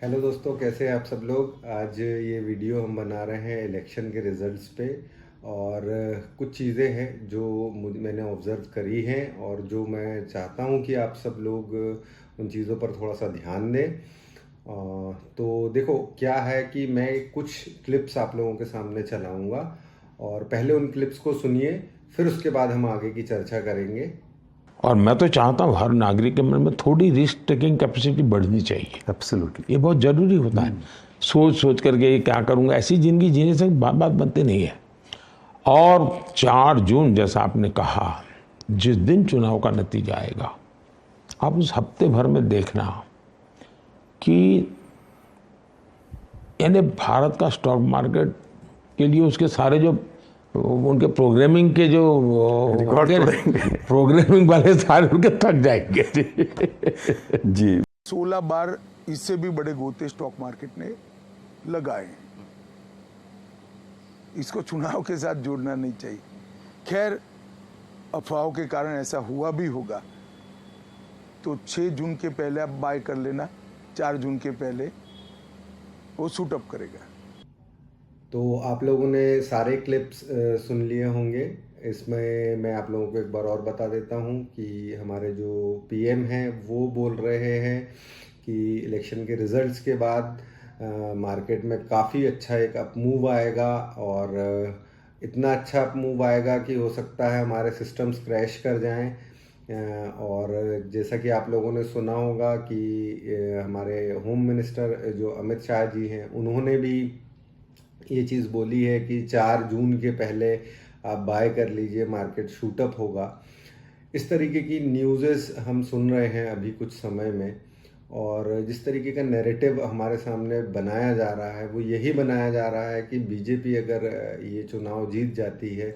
Hello दोस्तों, कैसे हैं आप सब लोग। आज ये वीडियो हम बना रहे हैं इलेक्शन के रिजल्ट्स पे। और कुछ चीज़ें हैं जो मैंने ऑब्ज़र्व करी हैं और जो मैं चाहता हूं कि आप सब लोग उन चीज़ों पर थोड़ा सा ध्यान दें। तो देखो क्या है कि मैं कुछ क्लिप्स आप लोगों के सामने चलाऊंगा और पहले उन क्लिप्स को सुनिए, फिर उसके बाद हम आगे की चर्चा करेंगे। और मैं तो चाहता हूँ हर नागरिक के मन में थोड़ी रिस्क टेकिंग कैपेसिटी बढ़नी चाहिए। एब्सोल्युटली। ये बहुत जरूरी होता है। सोच सोच करके ये क्या करूंगा, ऐसी जिंदगी जीने से बात बात बनती नहीं है। और 4 जून जैसा आपने कहा, जिस दिन चुनाव का नतीजा आएगा, आप उस हफ्ते भर में देखना कि यानी भारत का स्टॉक मार्केट के लिए उसके सारे जो उनके प्रोग्रामिंग के जो प्रोग्रामिंग वाले सारे उनके थक जाएंगे जी। 16 बार इससे भी बड़े गोते स्टॉक मार्केट ने लगाए। इसको चुनाव के साथ जोड़ना नहीं चाहिए। खैर, अफवाहों के कारण ऐसा हुआ भी होगा तो 6 जून के पहले आप बाय कर लेना, 4 जून के पहले वो सूट अप करेगा। तो आप लोगों ने सारे क्लिप्स सुन लिए होंगे। इसमें मैं आप लोगों को एक बार और बता देता हूं कि हमारे जो पीएम हैं वो बोल रहे हैं कि इलेक्शन के रिजल्ट्स के बाद मार्केट में काफ़ी अच्छा एक अप मूव आएगा। और इतना अच्छा अप मूव आएगा कि हो सकता है हमारे सिस्टम्स क्रैश कर जाएं। और जैसा कि आप लोगों ने सुना होगा कि हमारे होम मिनिस्टर जो अमित शाह जी हैं, उन्होंने भी ये चीज़ बोली है कि 4 जून के पहले आप बाय कर लीजिए, मार्केट शूटअप होगा। इस तरीके की न्यूज़ेस हम सुन रहे हैं अभी कुछ समय में। और जिस तरीके का नैरेटिव हमारे सामने बनाया जा रहा है वो यही बनाया जा रहा है कि बीजेपी अगर ये चुनाव जीत जाती है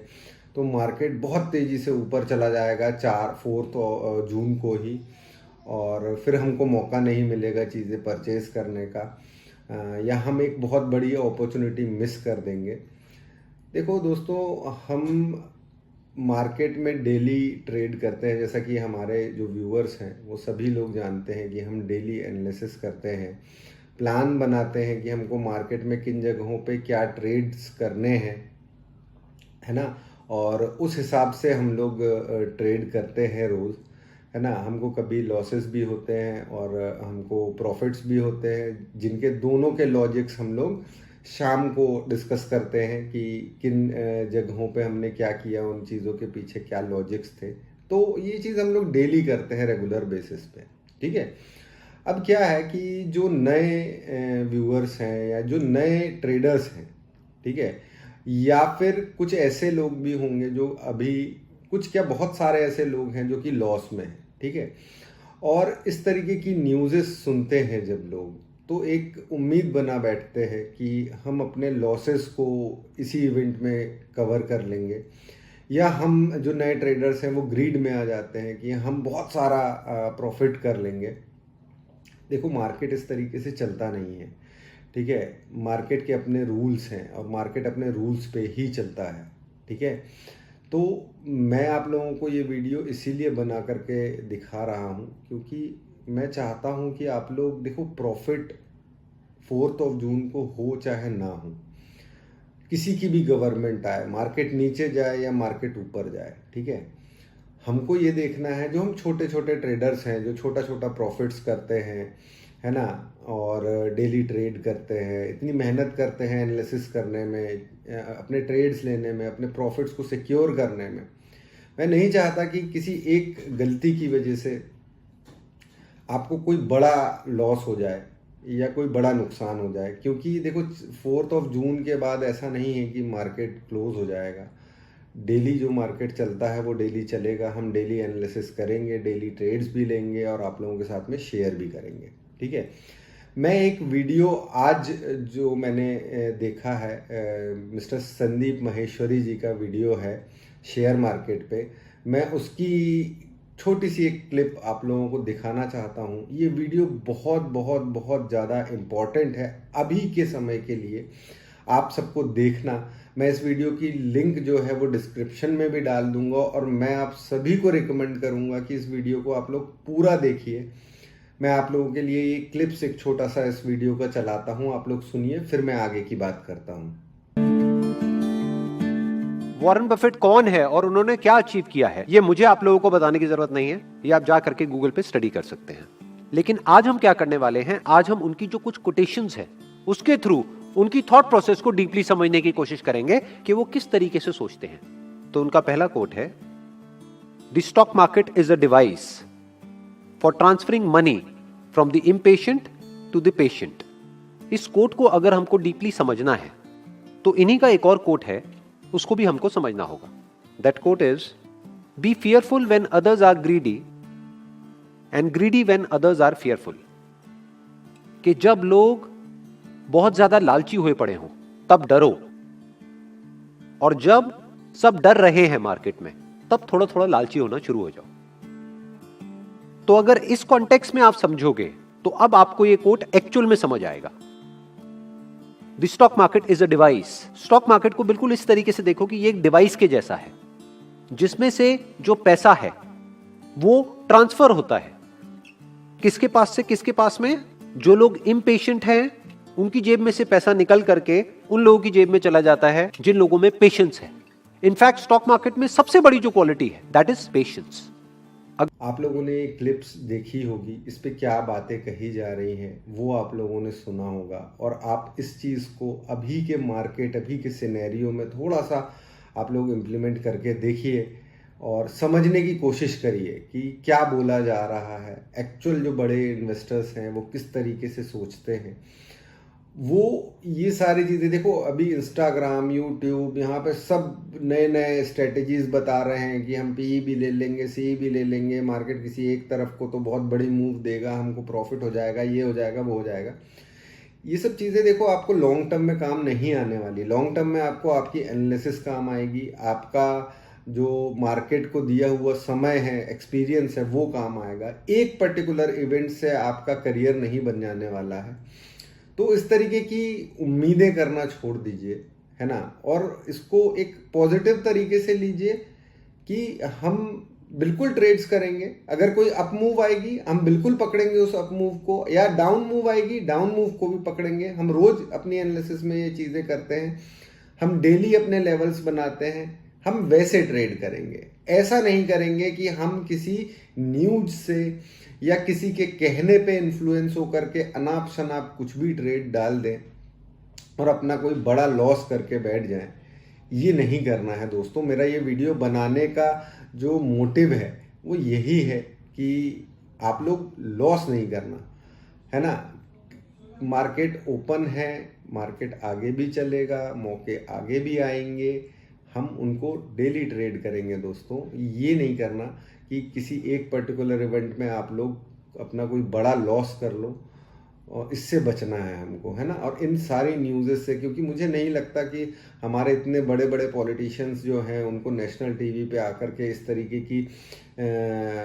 तो मार्केट बहुत तेज़ी से ऊपर चला जाएगा 4 जून को ही। और फिर हमको मौका नहीं मिलेगा चीज़ें परचेज़ करने का, या हम एक बहुत बड़ी अपॉर्चुनिटी मिस कर देंगे। देखो दोस्तों, हम मार्केट में डेली ट्रेड करते हैं, जैसा कि हमारे जो व्यूअर्स हैं वो सभी लोग जानते हैं कि हम डेली एनालिसिस करते हैं, प्लान बनाते हैं कि हमको मार्केट में किन जगहों पे क्या ट्रेड्स करने हैं, है ना। और उस हिसाब से हम लोग ट्रेड करते हैं रोज़, है ना। हमको कभी लॉसेस भी होते हैं और हमको प्रॉफिट्स भी होते हैं, जिनके दोनों के लॉजिक्स हम लोग शाम को डिस्कस करते हैं कि किन जगहों पे हमने क्या किया, उन चीज़ों के पीछे क्या लॉजिक्स थे। तो ये चीज़ हम लोग डेली करते हैं रेगुलर बेसिस पे, ठीक है। अब क्या है कि जो नए व्यूअर्स हैं या जो नए ट्रेडर्स हैं, ठीक है, या फिर कुछ ऐसे लोग भी होंगे जो अभी, कुछ क्या बहुत सारे ऐसे लोग हैं जो कि लॉस में हैं, ठीक है। और इस तरीके की न्यूज़ेस सुनते हैं जब लोग, तो एक उम्मीद बना बैठते हैं कि हम अपने लॉसेस को इसी इवेंट में कवर कर लेंगे, या हम जो नए ट्रेडर्स हैं वो ग्रीड में आ जाते हैं कि हम बहुत सारा प्रॉफिट कर लेंगे। देखो, मार्केट इस तरीके से चलता नहीं है, ठीक है। मार्केट के अपने रूल्स हैं और मार्केट अपने रूल्स पे ही चलता है, ठीक है। तो मैं आप लोगों को ये वीडियो इसीलिए बना करके दिखा रहा हूँ क्योंकि मैं चाहता हूँ कि आप लोग देखो, प्रॉफिट 4 जून को हो चाहे ना हो, किसी की भी गवर्नमेंट आए, मार्केट नीचे जाए या मार्केट ऊपर जाए, ठीक है, हमको ये देखना है, जो हम छोटे छोटे ट्रेडर्स हैं जो छोटा छोटा प्रॉफिट्स करते हैं, है ना, और डेली ट्रेड करते हैं, इतनी मेहनत करते हैं एनालिसिस करने में, अपने ट्रेड्स लेने में, अपने प्रॉफिट्स को सिक्योर करने में। मैं नहीं चाहता कि किसी एक गलती की वजह से आपको कोई बड़ा लॉस हो जाए या कोई बड़ा नुकसान हो जाए, क्योंकि देखो 4 जून के बाद ऐसा नहीं है कि मार्केट क्लोज हो जाएगा। डेली जो मार्केट चलता है वो डेली चलेगा, हम डेली एनालिसिस करेंगे, डेली ट्रेड्स भी लेंगे और आप लोगों के साथ में शेयर भी करेंगे, ठीक है। मैं एक वीडियो आज जो मैंने देखा है, मिस्टर संदीप माहेश्वरी जी का वीडियो है शेयर मार्केट पे, मैं उसकी छोटी सी एक क्लिप आप लोगों को दिखाना चाहता हूँ। ये वीडियो बहुत बहुत बहुत ज़्यादा इम्पॉर्टेंट है अभी के समय के लिए, आप सबको देखना। मैं इस वीडियो की लिंक जो है वो डिस्क्रिप्शन में भी डाल दूंगा और मैं आप सभी को रिकमेंड करूंगा कि इस वीडियो को आप लोग पूरा देखिए। मैं आप लोगों के लिए ये क्लिप्स एक छोटा सा इस वीडियो का चलाता हूँ, आप लोग सुनिए, फिर मैं आगे की बात करता हूँ। वॉरेन बफेट कौन है और उन्होंने क्या अचीव किया है, ये मुझे आप लोगों को बताने की जरूरत नहीं है, ये आप जा करके गूगल पे स्टडी कर सकते हैं। लेकिन आज हम क्या करने वाले हैं, आज हम उनकी जो कुछ कोटेशंस है उसके थ्रू उनकी थॉट प्रोसेस को डीपली समझने की कोशिश करेंगे कि वो किस तरीके से सोचते हैं। तो उनका पहला कोट है, the stock market is a device for transferring money from the impatient to the patient. इस कोट को अगर हमको डीपली समझना है तो इन्हीं का एक और कोट है, उसको भी हमको समझना होगा। That quote is, be fearful when others are greedy and greedy when others are fearful. कि जब लोग बहुत ज्यादा लालची हुए पड़े हों तब डरो, और जब सब डर रहे हैं मार्केट में तब थोड़ा थोड़ा लालची होना शुरू हो जाओ। तो अगर इस कॉन्टेक्स्ट में आप समझोगे तो अब आपको यह कोट एक्चुअल में समझ आएगा। The stock market is a device. Stock market को बिल्कुल इस तरीके से देखो कि ये एक डिवाइस के जैसा है, जिसमें से जो पैसा है वो ट्रांसफर होता है किसके पास से किसके पास में। जो लोग इम्पेशेंट हैं उनकी जेब में से पैसा निकल करके उन लोगों की जेब में चला जाता है जिन लोगों में पेशेंस है। इनफैक्ट स्टॉक मार्केट में सबसे बड़ी जो क्वालिटी है दैट इज पेशेंस। आप लोगों ने क्लिप्स देखी होगी, इस पे क्या बातें कही जा रही हैं वो आप लोगों ने सुना होगा, और आप इस चीज़ को अभी के मार्केट, अभी के सिनेरियो में थोड़ा सा आप लोग इम्प्लीमेंट करके देखिए और समझने की कोशिश करिए कि क्या बोला जा रहा है। एक्चुअल जो बड़े इन्वेस्टर्स हैं वो किस तरीके से सोचते हैं, वो ये सारी चीज़ें देखो। अभी इंस्टाग्राम, यूट्यूब, यहाँ पे सब नए नए स्ट्रेटजीज बता रहे हैं कि हम पी भी ले लेंगे, सी भी ले लेंगे, मार्केट किसी एक तरफ को तो बहुत बड़ी मूव देगा, हमको प्रॉफिट हो जाएगा, ये हो जाएगा, वो हो जाएगा। ये सब चीज़ें देखो आपको लॉन्ग टर्म में काम नहीं आने वाली। लॉन्ग टर्म में आपको आपकी एनालिसिस काम आएगी, आपका जो मार्केट को दिया हुआ समय है, एक्सपीरियंस है, वो काम आएगा। एक पर्टिकुलर इवेंट से आपका करियर नहीं बन जाने वाला है। तो इस तरीके की उम्मीदें करना छोड़ दीजिए, है ना, और इसको एक पॉजिटिव तरीके से लीजिए कि हम बिल्कुल ट्रेड्स करेंगे। अगर कोई अप मूव आएगी हम बिल्कुल पकड़ेंगे उस अप मूव को, या डाउन मूव आएगी डाउन मूव को भी पकड़ेंगे। हम रोज अपनी एनालिसिस में ये चीज़ें करते हैं, हम डेली अपने लेवल्स बनाते हैं, हम वैसे ट्रेड करेंगे। ऐसा नहीं करेंगे कि हम किसी न्यूज से या किसी के कहने पे इन्फ्लुएंस होकर के अनाप शनाप कुछ भी ट्रेड डाल दें और अपना कोई बड़ा लॉस करके बैठ जाएं। ये नहीं करना है दोस्तों। मेरा ये वीडियो बनाने का जो मोटिव है वो यही है कि आप लोग लॉस नहीं करना, है ना। मार्केट ओपन है, मार्केट आगे भी चलेगा, मौके आगे भी आएंगे, हम उनको डेली ट्रेड करेंगे दोस्तों। ये नहीं करना कि किसी एक पर्टिकुलर इवेंट में आप लोग अपना कोई बड़ा लॉस कर लो, और इससे बचना है हमको, है ना। और इन सारी न्यूज़ेस से, क्योंकि मुझे नहीं लगता कि हमारे इतने बड़े बड़े पॉलिटिशियंस जो हैं उनको नेशनल टीवी पे आकर के इस तरीके की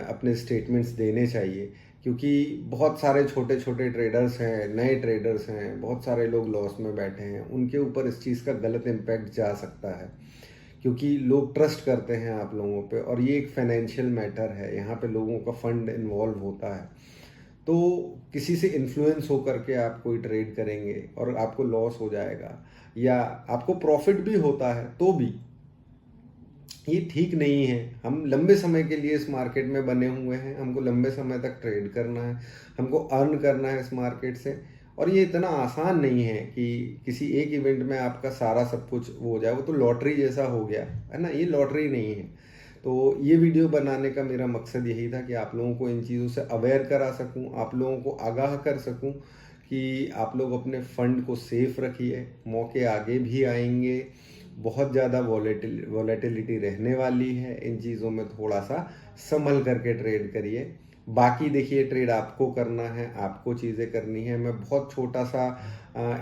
अपने स्टेटमेंट्स देने चाहिए, क्योंकि बहुत सारे छोटे छोटे ट्रेडर्स हैं, नए ट्रेडर्स हैं, बहुत सारे लोग लॉस में बैठे हैं, उनके ऊपर इस चीज़ का गलत इम्पैक्ट जा सकता है, क्योंकि लोग ट्रस्ट करते हैं आप लोगों पे, और ये एक फाइनेंशियल मैटर है, यहाँ पे लोगों का फंड इन्वॉल्व होता है। तो किसी से इन्फ्लुएंस होकर के आप कोई ट्रेड करेंगे और आपको लॉस हो जाएगा, या आपको प्रॉफिट भी होता है तो भी ये ठीक नहीं है। हम लंबे समय के लिए इस मार्केट में बने हुए हैं, हमको लंबे समय तक ट्रेड करना है, हमको अर्न करना है इस मार्केट से। और ये इतना आसान नहीं है कि किसी एक इवेंट में आपका सारा सब कुछ वो हो जाए, वो तो लॉटरी जैसा हो गया, है ना। ये लॉटरी नहीं है। तो ये वीडियो बनाने का मेरा मकसद यही था कि आप लोगों को इन चीज़ों से अवेयर करा सकूं, आप लोगों को आगाह कर सकूं कि आप लोग अपने फंड को सेफ रखिए। मौके आगे भी आएंगे, बहुत ज़्यादा वॉलेटिलिटी रहने वाली है, इन चीज़ों में थोड़ा सा संभल करके ट्रेड करिए। बाकी देखिए, ट्रेड आपको करना है, आपको चीज़ें करनी है। मैं बहुत छोटा सा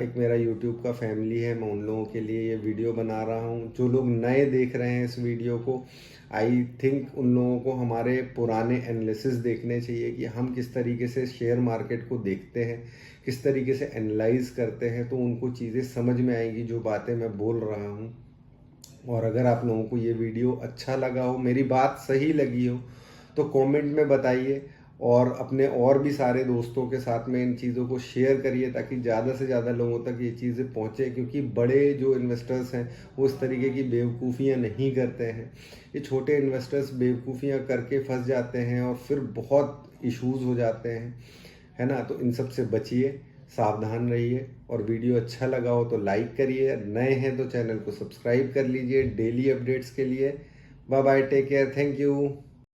एक मेरा यूट्यूब का फैमिली है, मैं उन लोगों के लिए ये वीडियो बना रहा हूँ। जो लोग नए देख रहे हैं इस वीडियो को, आई थिंक उन लोगों को हमारे पुराने एनालिसिस देखने चाहिए कि हम किस तरीके से शेयर मार्केट को देखते हैं, किस तरीके से एनालाइज करते हैं, तो उनको चीज़ें समझ में आएंगी जो बातें मैं बोल रहा हूँ। और अगर आप लोगों को ये वीडियो अच्छा लगा हो, मेरी बात सही लगी हो, तो कमेंट में बताइए। और अपने और भी सारे दोस्तों के साथ में इन चीज़ों को शेयर करिए ताकि ज़्यादा से ज़्यादा लोगों तक ये चीज़ें पहुँचे, क्योंकि बड़े जो इन्वेस्टर्स हैं वो इस तरीके की बेवकूफ़ियाँ नहीं करते हैं। ये छोटे इन्वेस्टर्स बेवकूफ़ियाँ करके फंस जाते हैं और फिर बहुत इश्यूज़ हो जाते हैं, है ना। तो इन सब से बचिए, सावधान रहिए, और वीडियो अच्छा लगा हो तो लाइक करिए, नए हैं तो चैनल को सब्सक्राइब कर लीजिए डेली अपडेट्स के लिए। Bye bye, take care, thank you.